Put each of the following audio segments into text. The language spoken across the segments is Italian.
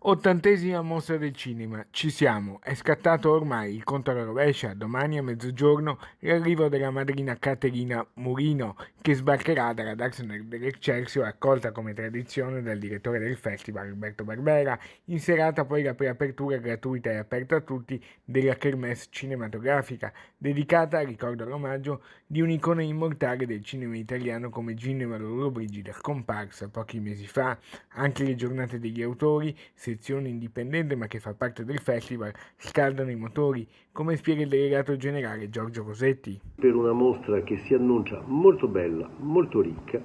80ª Mostra del Cinema, ci siamo, è scattato ormai il conto alla rovescia, domani a mezzogiorno l'arrivo della madrina Caterina Murino che sbarcherà dalla Daxner dell'Excelsior accolta come tradizione dal direttore del festival Alberto Barbera, in serata poi la preapertura gratuita e aperta a tutti della Kermesse cinematografica, dedicata, ricordo all'omaggio, di un'icona immortale del cinema italiano come Ginevra Lollobrigida, scomparsa pochi mesi fa. Anche le giornate degli autori, sezione indipendente ma che fa parte del festival, scaldano i motori, come spiega il delegato generale Giorgio Rosetti. Per una mostra che si annuncia molto bella, molto ricca,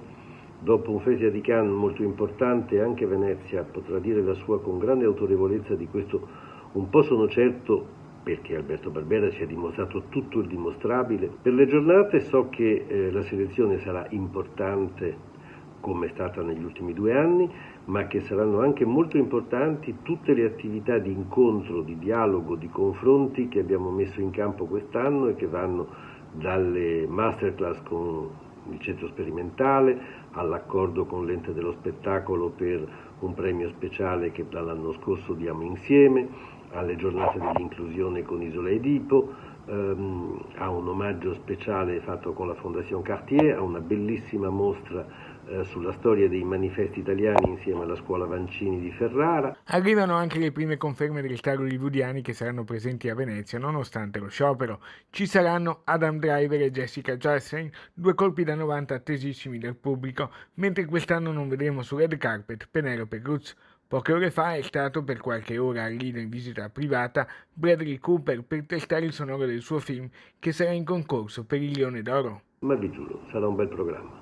dopo un Festival di Cannes molto importante, anche Venezia potrà dire la sua con grande autorevolezza di questo, un po' sono certo, perché Alberto Barbera ci ha dimostrato tutto il dimostrabile. Per le giornate so che la selezione sarà importante come è stata negli ultimi 2 anni, ma che saranno anche molto importanti tutte le attività di incontro, di dialogo, di confronti che abbiamo messo in campo quest'anno e che vanno dalle masterclass con il centro sperimentale all'accordo con l'ente dello spettacolo per un premio speciale che dall'anno scorso diamo insieme, alle giornate dell'inclusione con Isola Edipo, a un omaggio speciale fatto con la Fondazione Cartier, a una bellissima mostra sulla storia dei manifesti italiani insieme alla scuola Vancini di Ferrara. Arrivano anche le prime conferme degli star hollywoodiani che saranno presenti a Venezia nonostante lo sciopero. Ci saranno Adam Driver e Jessica Chastain, due colpi da 90 attesissimi dal pubblico, mentre quest'anno non vedremo su red carpet Penelope Cruz. Poche ore fa è stato per qualche ora al Lido in visita privata Bradley Cooper per testare il sonoro del suo film che sarà in concorso per il Leone d'Oro. Ma vi giuro, sarà un bel programma.